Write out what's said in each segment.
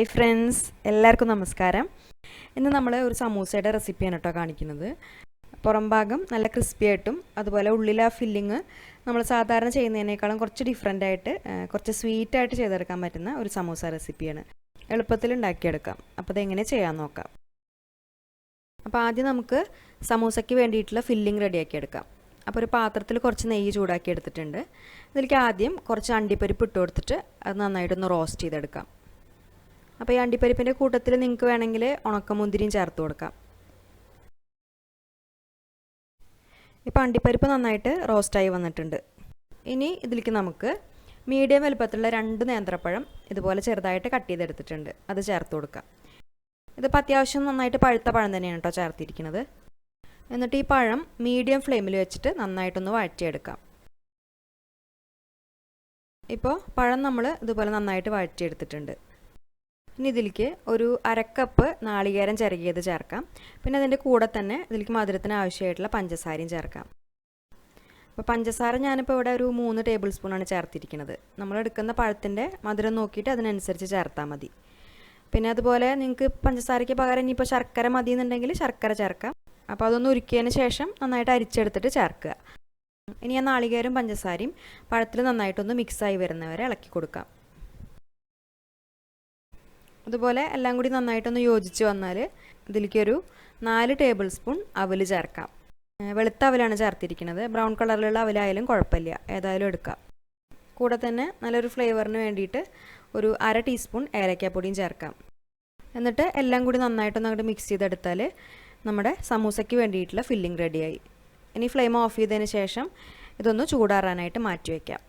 Hi friends, എല്ലാവർക്കും നമസ്കാരം. ഇന്ന് നമ്മൾ ഒരു സമൂസയുടെ റെസിപ്പിയാണ് കേട്ടോ കാണിക്കുന്നത്. പുറം ഭാഗം നല്ല ക്രിസ്പി ആയിട്ടും അതുപോലെ ഉള്ളിലെ ഫില്ലിങ് നമ്മൾ സാധാരണ ചെയ്യുന്നതിനേക്കാളും കുറച്ച് ഡിഫറെൻ്റ് ആയിട്ട് കുറച്ച് സ്വീറ്റായിട്ട് ചെയ്തെടുക്കാൻ പറ്റുന്ന ഒരു സമൂസ റെസിപ്പിയാണ്. എളുപ്പത്തിൽ ഉണ്ടാക്കിയെടുക്കാം. അപ്പോൾ അതെങ്ങനെ ചെയ്യാൻ നോക്കാം. അപ്പോൾ ആദ്യം നമുക്ക് സമൂസയ്ക്ക് വേണ്ടിയിട്ടുള്ള ഫില്ലിങ് റെഡിയാക്കി എടുക്കാം. അപ്പോൾ ഒരു പാത്രത്തിൽ കുറച്ച് നെയ്യ് ചൂടാക്കി എടുത്തിട്ടുണ്ട്. ഇതിലേക്ക് ആദ്യം കുറച്ച് അണ്ടിപ്പരിപ്പ് ഇട്ട് കൊടുത്തിട്ട് അത് നന്നായിട്ടൊന്ന് റോസ്റ്റ് ചെയ്തെടുക്കാം. അപ്പോൾ ഈ അണ്ടിപ്പരിപ്പിൻ്റെ കൂട്ടത്തിൽ നിങ്ങൾക്ക് വേണമെങ്കിൽ ഉണക്കമുന്തിരിയും ചേർത്ത് കൊടുക്കാം. ഇപ്പോൾ അണ്ടിപ്പരിപ്പ് നന്നായിട്ട് റോസ്റ്റായി വന്നിട്ടുണ്ട്. ഇനി ഇതിലേക്ക് നമുക്ക് മീഡിയം വലുപ്പത്തിലുള്ള 2 നേന്ത്രപ്പഴം ഇതുപോലെ ചെറുതായിട്ട് കട്ട് ചെയ്തെടുത്തിട്ടുണ്ട്. അത് ചേർത്ത് കൊടുക്കാം. ഇതിപ്പോൾ അത്യാവശ്യം നന്നായിട്ട് പഴുത്ത പഴം തന്നെയാണ് കേട്ടോ ചേർത്തിരിക്കുന്നത്. എന്നിട്ട് ഈ പഴം മീഡിയം ഫ്ലെയിമിൽ വെച്ചിട്ട് നന്നായിട്ടൊന്ന് വഴറ്റിയെടുക്കാം. ഇപ്പോൾ പഴം നമ്മൾ ഇതുപോലെ നന്നായിട്ട് വഴറ്റിയെടുത്തിട്ടുണ്ട്. ഇനി ഇതിലേക്ക് ഒരു 1/2 കപ്പ് നാളികേരം ചിരകിയത് ചേർക്കാം. പിന്നെ അതിൻ്റെ കൂടെ തന്നെ ഇതിലേക്ക് മധുരത്തിന് ആവശ്യമായിട്ടുള്ള പഞ്ചസാരയും ചേർക്കാം. അപ്പോൾ പഞ്ചസാര ഞാനിപ്പോൾ ഇവിടെ ഒരു 3 ടേബിൾ സ്പൂണാണ് ചേർത്തിരിക്കുന്നത്. നമ്മൾ എടുക്കുന്ന പഴത്തിൻ്റെ മധുരം നോക്കിയിട്ട് അതിനനുസരിച്ച് ചേർത്താൽ മതി. പിന്നെ അതുപോലെ നിങ്ങൾക്ക് പഞ്ചസാരയ്ക്ക് പകരം ഇനിയിപ്പോൾ ശർക്കര മതി എന്നുണ്ടെങ്കിൽ ശർക്കര ചേർക്കാം. അപ്പോൾ അതൊന്ന് ഉരുക്കിയതിന് ശേഷം നന്നായിട്ട് അരിച്ചെടുത്തിട്ട് ചേർക്കുക. ഇനി ആ നാളികേരം പഞ്ചസാരയും പഴത്തിൽ നന്നായിട്ടൊന്ന് മിക്സായി വരുന്നവരെ ഇളക്കി കൊടുക്കാം. അതുപോലെ എല്ലാം കൂടി നന്നായിട്ടൊന്ന് യോജിച്ച് വന്നാൽ ഇതിലേക്കൊരു 4 ടേബിൾ സ്പൂൺ അവൽ ചേർക്കാം. വെളുത്ത അവലാണ് ചേർത്തിരിക്കുന്നത്. ബ്രൗൺ കളറിലുള്ള അവലായാലും കുഴപ്പമില്ല, ഏതായാലും എടുക്കാം. കൂടെ തന്നെ നല്ലൊരു ഫ്ലേവറിന് വേണ്ടിയിട്ട് ഒരു 1/2 ടീസ്പൂൺ ഏലക്കാപ്പൊടിയും ചേർക്കാം. എന്നിട്ട് എല്ലാം കൂടി നന്നായിട്ടൊന്ന് അങ്ങോട്ട് മിക്സ് ചെയ്തെടുത്താൽ നമ്മുടെ സമൂസയ്ക്ക് വേണ്ടിയിട്ടുള്ള ഫില്ലിംഗ് റെഡിയായി. ഇനി ഫ്ലെയിം ഓഫ് ചെയ്തതിന് ശേഷം ഇതൊന്ന് ചൂടാറാനായിട്ട് മാറ്റി വയ്ക്കാം.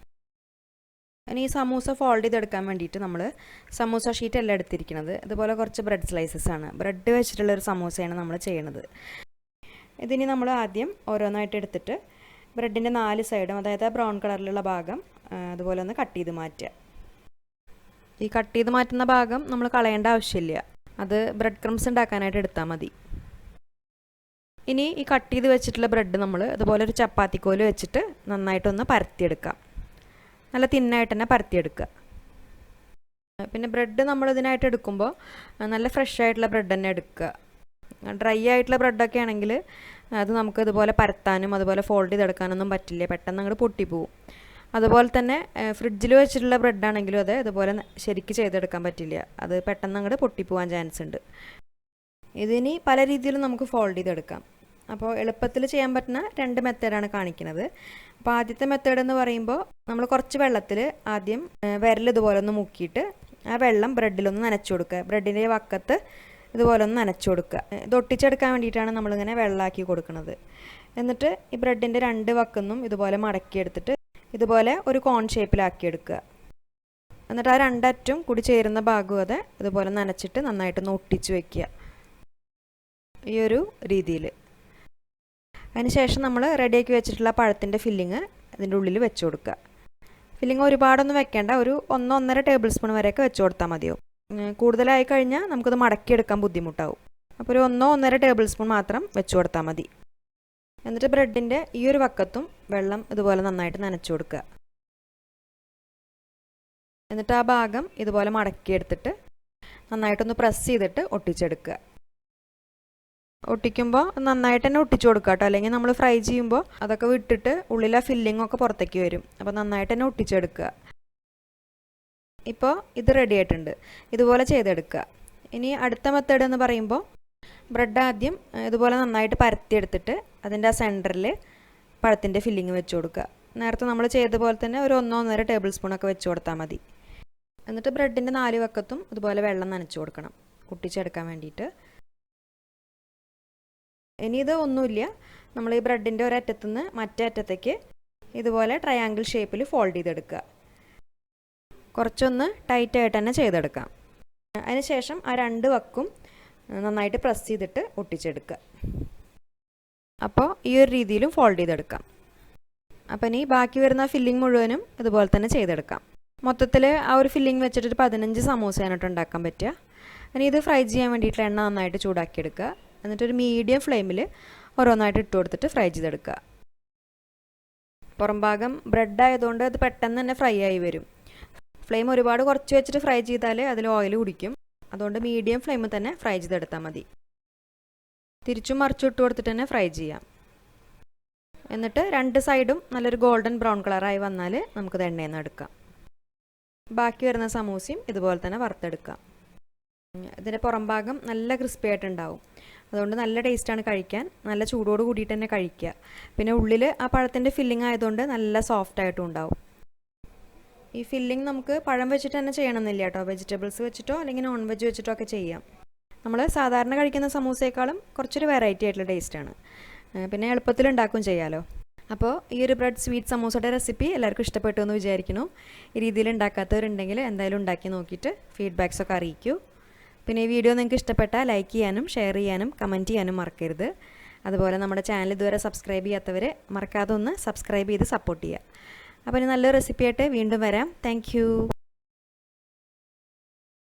ഇനി ഈ സമൂസ ഫോൾഡ് ചെയ്തെടുക്കാൻ വേണ്ടിയിട്ട് നമ്മൾ സമൂസ ഷീറ്റ് അല്ല എടുത്തിരിക്കുന്നത്. അതുപോലെ കുറച്ച് ബ്രെഡ് സ്ലൈസസ് ആണ്. ബ്രെഡ് വെച്ചിട്ടുള്ളൊരു സമൂസയാണ് നമ്മൾ ചെയ്യണത്. ഇതിനി നമ്മൾ ആദ്യം ഓരോന്നായിട്ട് എടുത്തിട്ട് ബ്രെഡിൻ്റെ 4 സൈഡും, അതായത് ബ്രൗൺ കളറിലുള്ള ഭാഗം അതുപോലെ ഒന്ന് കട്ട് ചെയ്ത് മാറ്റുക. ഈ കട്ട് ചെയ്ത് മാറ്റുന്ന ഭാഗം നമ്മൾ കളയേണ്ട ആവശ്യമില്ല. അത് ബ്രെഡ് ക്രംസ് ഉണ്ടാക്കാനായിട്ട് എടുത്താൽ മതി. ഇനി ഈ കട്ട് ചെയ്ത് വെച്ചിട്ടുള്ള ബ്രെഡ് നമ്മൾ അതുപോലെ ഒരു ചപ്പാത്തിക്കോല് വെച്ചിട്ട് നന്നായിട്ടൊന്ന് പരത്തിയെടുക്കാം. നല്ല തിന്നായിട്ട് തന്നെ പരത്തിയെടുക്കുക. പിന്നെ ബ്രെഡ് നമ്മൾ ഇതിനായിട്ട് എടുക്കുമ്പോൾ നല്ല ഫ്രഷ് ആയിട്ടുള്ള ബ്രെഡ് തന്നെ എടുക്കുക. ഡ്രൈ ആയിട്ടുള്ള ബ്രെഡൊക്കെ ആണെങ്കിൽ അത് നമുക്ക് ഇതുപോലെ പരത്താനും അതുപോലെ ഫോൾഡ് ചെയ്തെടുക്കാനൊന്നും പറ്റില്ല, പെട്ടെന്ന് അങ്ങോട്ട് പൊട്ടിപ്പോവും. അതുപോലെ തന്നെ ഫ്രിഡ്ജിൽ വെച്ചിട്ടുള്ള ബ്രെഡാണെങ്കിലും അത് ഇതുപോലെ ശരിക്ക് ചെയ്തെടുക്കാൻ പറ്റില്ല, അത് പെട്ടെന്ന് അങ്ങോട്ട് പൊട്ടിപ്പോവാൻ ചാൻസ് ഉണ്ട്. ഇതിനി പല രീതിയിലും നമുക്ക് ഫോൾഡ് ചെയ്തെടുക്കാം. അപ്പോൾ എളുപ്പത്തിൽ ചെയ്യാൻ പറ്റുന്ന 2 മെത്തേഡാണ് കാണിക്കുന്നത്. അപ്പോൾ ആദ്യത്തെ മെത്തേഡ് എന്ന് പറയുമ്പോൾ നമ്മൾ കുറച്ച് വെള്ളത്തിൽ ആദ്യം വിരൽ ഇതുപോലെ ഒന്ന് മുക്കിയിട്ട് ആ വെള്ളം ബ്രെഡിലൊന്ന് നനച്ചു കൊടുക്കുക. ബ്രെഡിൻ്റെ വക്കത്ത് ഇതുപോലെ ഒന്ന് നനച്ചു കൊടുക്കുക. ഇത് ഒട്ടിച്ചെടുക്കാൻ വേണ്ടിയിട്ടാണ് നമ്മളിങ്ങനെ വെള്ളമാക്കി കൊടുക്കുന്നത്. എന്നിട്ട് ഈ ബ്രെഡിൻ്റെ 2 വക്കൊന്നും ഇതുപോലെ മടക്കിയെടുത്തിട്ട് ഇതുപോലെ ഒരു കോൺ ഷേപ്പിലാക്കിയെടുക്കുക. എന്നിട്ട് ആ 2 അറ്റും കൂടി ചേരുന്ന ഭാഗം അത് ഇതുപോലെ നനച്ചിട്ട് നന്നായിട്ടൊന്ന് ഒട്ടിച്ച് വയ്ക്കുക, ഈ ഒരു രീതിയിൽ. അതിനുശേഷം നമ്മൾ റെഡിയാക്കി വെച്ചിട്ടുള്ള പഴത്തിൻ്റെ ഫില്ലിങ് അതിൻ്റെ ഉള്ളിൽ വെച്ച് കൊടുക്കുക. ഫില്ലിങ് ഒരുപാടൊന്നും വെക്കേണ്ട, ഒരു 1-1.5 ടേബിൾ സ്പൂൺ വരെയൊക്കെ വെച്ച് കൊടുത്താൽ മതിയോ. കൂടുതലായി കഴിഞ്ഞാൽ നമുക്കത് മടക്കിയെടുക്കാൻ ബുദ്ധിമുട്ടാവും. അപ്പോൾ ഒരു 1-1.5 ടേബിൾ സ്പൂൺ മാത്രം വെച്ച് കൊടുത്താൽ മതി. എന്നിട്ട് ബ്രെഡിൻ്റെ ഈ ഒരു വക്കത്തും വെള്ളം ഇതുപോലെ നന്നായിട്ട് നനച്ചു കൊടുക്കുക. എന്നിട്ട് ആ ഭാഗം ഇതുപോലെ മടക്കിയെടുത്തിട്ട് നന്നായിട്ടൊന്ന് പ്രസ് ചെയ്തിട്ട് ഒട്ടിച്ചെടുക്കുക. ഒട്ടിക്കുമ്പോൾ നന്നായിട്ട് തന്നെ ഒട്ടിച്ചു കൊടുക്കുക കേട്ടോ, അല്ലെങ്കിൽ നമ്മൾ ഫ്രൈ ചെയ്യുമ്പോൾ അതൊക്കെ വിട്ടിട്ട് ഉള്ളിലെ ഫില്ലിങ്ങൊക്കെ പുറത്തേക്ക് വരും. അപ്പോൾ നന്നായിട്ട് തന്നെ ഒട്ടിച്ചെടുക്കുക. ഇപ്പോൾ ഇത് റെഡി ആയിട്ടുണ്ട്. ഇതുപോലെ ചെയ്തെടുക്കുക. ഇനി അടുത്ത മെത്തേഡ് എന്ന് പറയുമ്പോൾ ബ്രെഡ് ആദ്യം ഇതുപോലെ നന്നായിട്ട് പരത്തിയെടുത്തിട്ട് അതിൻ്റെ ആ സെൻറ്ററിൽ പഴത്തിൻ്റെ ഫില്ലിങ് വെച്ച് കൊടുക്കുക. നേരത്തെ നമ്മൾ ചെയ്ത പോലെ തന്നെ ഒരു 1-1.5 ടേബിൾ സ്പൂണൊക്കെ വെച്ച് കൊടുത്താൽ മതി. എന്നിട്ട് ബ്രെഡിൻ്റെ 4 വക്കത്തും ഇതുപോലെ വെള്ളം നനച്ച് കൊടുക്കണം ഒട്ടിച്ചെടുക്കാൻ വേണ്ടിയിട്ട്. ഇനി ഇത് ഒന്നുമില്ല, നമ്മൾ ഈ ബ്രെഡിൻ്റെ ഒരറ്റത്തു നിന്ന് മറ്റേ അറ്റത്തേക്ക് ഇതുപോലെ ട്രയാങ്കിൾ ഷേപ്പിൽ ഫോൾഡ് ചെയ്തെടുക്കുക. കുറച്ചൊന്ന് ടൈറ്റായിട്ട് തന്നെ ചെയ്തെടുക്കാം. അതിനുശേഷം ആ 2 വക്കും നന്നായിട്ട് പ്രസ് ചെയ്തിട്ട് ഒട്ടിച്ചെടുക്കുക. അപ്പോൾ ഈ ഒരു രീതിയിലും ഫോൾഡ് ചെയ്തെടുക്കാം. അപ്പോൾ ഇനി ബാക്കി വരുന്ന ഫില്ലിംഗ് മുഴുവനും ഇതുപോലെ തന്നെ ചെയ്തെടുക്കാം. മൊത്തത്തിൽ ആ ഒരു ഫില്ലിംഗ് വെച്ചിട്ട് 15 സമൂസയായിട്ട് ഉണ്ടാക്കാൻ പറ്റുക. ഇനി ഇത് ഫ്രൈ ചെയ്യാൻ വേണ്ടിയിട്ടുള്ള എണ്ണ നന്നായിട്ട് ചൂടാക്കിയെടുക്കുക. എന്നിട്ടൊരു മീഡിയം ഫ്ലെയിമിൽ ഓരോന്നായിട്ട് ഇട്ട് കൊടുത്തിട്ട് ഫ്രൈ ചെയ്തെടുക്കുക. പുറം ഭാഗം ബ്രെഡ് ആയതുകൊണ്ട് അത് പെട്ടെന്ന് തന്നെ ഫ്രൈ ആയി വരും. ഫ്ലെയിം ഒരുപാട് കുറച്ച് വെച്ചിട്ട് ഫ്രൈ ചെയ്താൽ അതിൽ ഓയിൽ കുടിക്കും. അതുകൊണ്ട് മീഡിയം ഫ്ലെയിമിൽ തന്നെ ഫ്രൈ ചെയ്തെടുത്താൽ മതി. തിരിച്ചും മറിച്ചും ഇട്ട് കൊടുത്തിട്ട് തന്നെ ഫ്രൈ ചെയ്യാം. എന്നിട്ട് 2 സൈഡും നല്ലൊരു ഗോൾഡൻ ബ്രൗൺ കളറായി വന്നാൽ നമുക്കത് എണ്ണയിൽ നിന്ന് എടുക്കാം. ബാക്കി വരുന്ന സമൂസയും ഇതുപോലെ തന്നെ വറുത്തെടുക്കാം. ഇതിൻ്റെ പുറം ഭാഗം നല്ല ക്രിസ്പി ആയിട്ടുണ്ടാവും. അതുകൊണ്ട് നല്ല ടേസ്റ്റാണ് കഴിക്കാൻ. നല്ല ചൂടോട് കൂടിയിട്ട് തന്നെ കഴിക്കുക. പിന്നെ ഉള്ളിൽ ആ പഴത്തിൻ്റെ ഫില്ലിംഗ് ആയതുകൊണ്ട് നല്ല സോഫ്റ്റ് ആയിട്ടും ഉണ്ടാവും. ഈ ഫില്ലിംഗ് നമുക്ക് പഴം വെച്ചിട്ട് തന്നെ ചെയ്യണമെന്നില്ല കേട്ടോ. വെജിറ്റബിൾസ് വെച്ചിട്ടോ അല്ലെങ്കിൽ നോൺ വെജ് വെച്ചിട്ടോ ഒക്കെ ചെയ്യാം. നമ്മൾ സാധാരണ കഴിക്കുന്ന സമൂസയേക്കാളും കുറച്ചൊരു വെറൈറ്റി ആയിട്ടുള്ള ടേസ്റ്റാണ്. പിന്നെ എളുപ്പത്തിൽ ഉണ്ടാക്കുകയും ചെയ്യാമല്ലോ. അപ്പോൾ ഈ ഒരു ബ്രെഡ് സ്വീറ്റ് സമൂസയുടെ റെസിപ്പി എല്ലാവർക്കും ഇഷ്ടപ്പെട്ടു എന്ന് വിചാരിക്കുന്നു. ഈ രീതിയിൽ ഉണ്ടാക്കാത്തവരുണ്ടെങ്കിൽ എന്തായാലും ഉണ്ടാക്കി നോക്കിയിട്ട് ഫീഡ്ബാക്സൊക്കെ അറിയിക്കൂ. പിന്നെ ഈ വീഡിയോ നിങ്ങൾക്ക് ഇഷ്ടപ്പെട്ടാൽ ലൈക്ക് ചെയ്യാനും ഷെയർ ചെയ്യാനും കമൻറ്റ് ചെയ്യാനും മറക്കരുത്. അതുപോലെ നമ്മുടെ ചാനൽ ഇതുവരെ സബ്സ്ക്രൈബ് ചെയ്യാത്തവർ മറക്കാതെ ഒന്ന് സബ്സ്ക്രൈബ് ചെയ്ത് സപ്പോർട്ട് ചെയ്യുക. അപ്പോൾ ഇനി നല്ലൊരു റെസിപ്പിയായിട്ട് വീണ്ടും വരാം. താങ്ക്